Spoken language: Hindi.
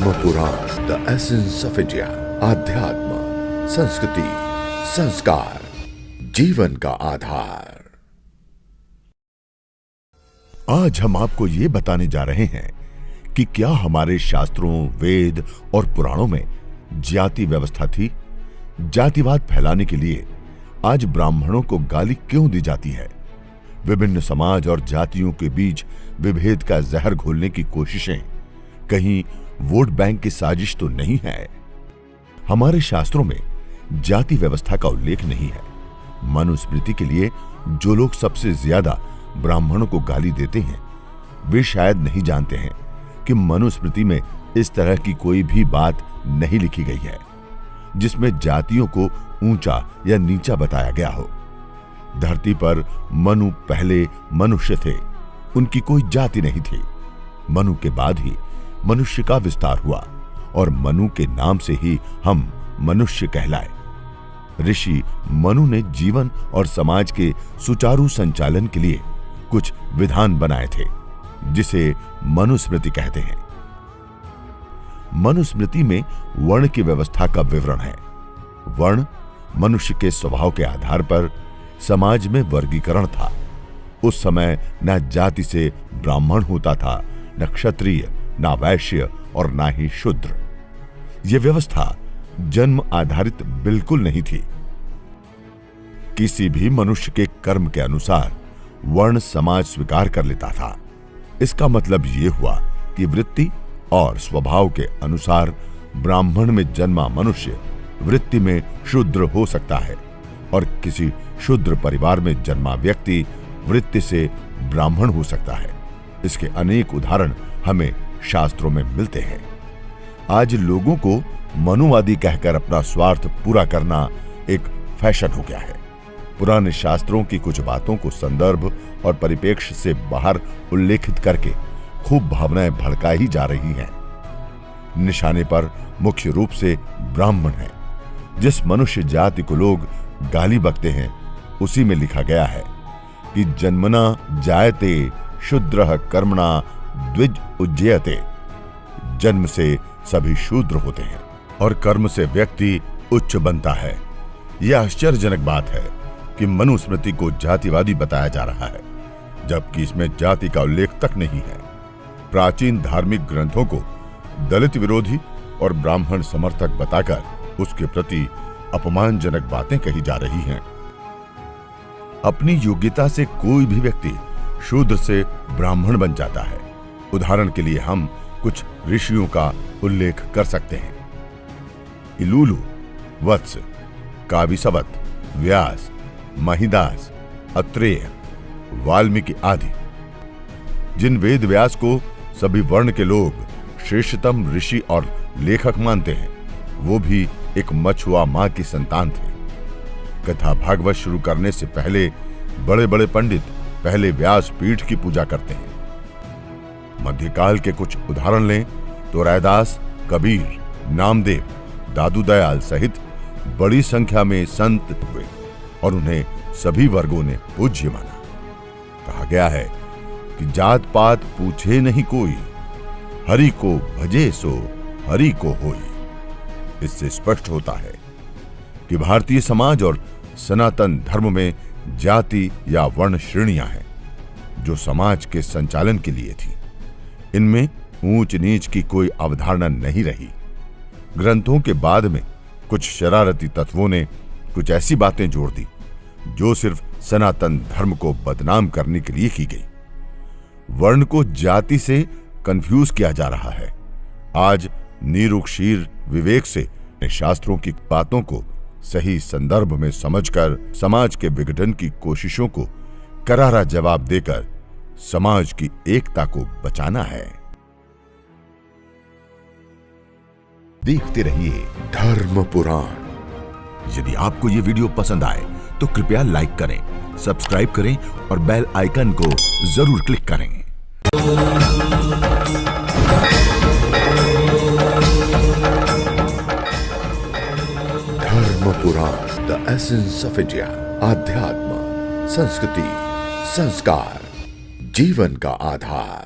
धर्म पुराण, द एसेंस ऑफ इंडिया। आध्यात्म, संस्कृति, संस्कार, जीवन का आधार। आज हम आपको ये बताने जा रहे हैं कि क्या हमारे शास्त्रों, वेद और पुराणों में जाति व्यवस्था थी। जातिवाद फैलाने के लिए आज ब्राह्मणों को गाली क्यों दी जाती है। विभिन्न समाज और जातियों के बीच विभेद का जहर घोलने की कोशिशें कहीं वोट बैंक की साजिश तो नहीं है। हमारे शास्त्रों में जाति व्यवस्था का उल्लेख नहीं है। मनुस्मृति के लिए जो लोग सबसे ज्यादा ब्राह्मणों को गाली देते हैं वे शायद नहीं जानते हैं कि मनुस्मृति में इस तरह की कोई भी बात नहीं लिखी गई है जिसमें जातियों को ऊंचा या नीचा बताया गया हो। धरती पर मनु पहले मनुष्य थे, उनकी कोई जाति नहीं थी। मनु के बाद ही मनुष्य का विस्तार हुआ और मनु के नाम से ही हम मनुष्य कहलाए। ऋषि मनु ने जीवन और समाज के सुचारू संचालन के लिए कुछ विधान बनाए थे जिसे मनुस्मृति कहते हैं। मनुस्मृति में वर्ण की व्यवस्था का विवरण है। वर्ण मनुष्य के स्वभाव के आधार पर समाज में वर्गीकरण था। उस समय न जाति से ब्राह्मण होता था, न क्षत्रिय, न वैश्य और न ही शूद्र। यह व्यवस्था जन्म आधारित बिल्कुल नहीं थी। किसी भी मनुष्य के कर्म के अनुसार वर्ण समाज स्वीकार कर लेता था। इसका मतलब यह हुआ कि वृत्ति और स्वभाव के अनुसार ब्राह्मण में जन्मा मनुष्य वृत्ति में शूद्र हो सकता है और किसी शूद्र परिवार में जन्मा व्यक्ति वृत्ति से ब्राह्मण हो सकता है। इसके अनेक उदाहरण हमें शास्त्रों में मिलते हैं। आज लोगों को मनुवादी कहकर अपना स्वार्थ पूरा करना एक फैशन हो गया है। पुराने शास्त्रों की कुछ बातों को संदर्भ और परिप्रेक्ष्य से बाहर उल्लेखित करके खूब भावनाएं भड़काई जा रही हैं। निशाने पर मुख्य रूप से ब्राह्मण है। जिस मनुष्य जाति को लोग गाली बकते हैं उसी में लिखा गया है कि जन्मना जायते शूद्रः कर्मणा द्विज उज्जयते। जन्म से सभी शूद्र होते हैं और कर्म से व्यक्ति उच्च बनता है। यह आश्चर्यजनक बात है कि मनुस्मृति को जातिवादी बताया जा रहा है जबकि इसमें जाति का उल्लेख तक नहीं है। प्राचीन धार्मिक ग्रंथों को दलित विरोधी और ब्राह्मण समर्थक बताकर उसके प्रति अपमानजनक बातें कही जा रही हैं। अपनी योग्यता से कोई भी व्यक्ति शूद्र से ब्राह्मण बन जाता है। उदाहरण के लिए हम कुछ ऋषियों का उल्लेख कर सकते हैं। इलूलु, वत्स, काविसवत, व्यास, महिदास, अत्रेय, वाल्मीकि आदि। जिन वेद व्यास को सभी वर्ण के लोग श्रेष्ठतम ऋषि और लेखक मानते हैं वो भी एक मछुआ मां की संतान थे। कथा भागवत शुरू करने से पहले बड़े बड़े पंडित पहले व्यास पीठ की पूजा करते हैं। मध्यकाल के कुछ उदाहरण लें तो रैदास, कबीर, नामदेव, दादू दयाल सहित बड़ी संख्या में संत हुए और उन्हें सभी वर्गों ने पूज्य माना। कहा गया है कि जात पात पूछे नहीं कोई, हरि को भजे सो हरि को होई। इससे स्पष्ट होता है कि भारतीय समाज और सनातन धर्म में जाति या वर्ण श्रेणियां हैं जो समाज के संचालन के लिए थी। इनमें ऊंच नीच की कोई अवधारणा नहीं रही। ग्रंथों के बाद में कुछ शरारती तत्वों ने कुछ ऐसी बातें जोड़ दी जो सिर्फ सनातन धर्म को बदनाम करने के लिए की गई। वर्ण को जाति से कंफ्यूज किया जा रहा है। आज निरुक्षीर विवेक से शास्त्रों की बातों को सही संदर्भ में समझकर समाज के विघटन की कोशिशों को करारा जवाब देकर समाज की एकता को बचाना है। देखते रहिए धर्म पुराण। यदि आपको ये वीडियो पसंद आए तो कृपया लाइक करें, सब्सक्राइब करें और बेल आइकन को जरूर क्लिक करें। धर्म पुराण, द एसेंस ऑफ इंडिया। आध्यात्म, संस्कृति, संस्कार, जीवन का आधार।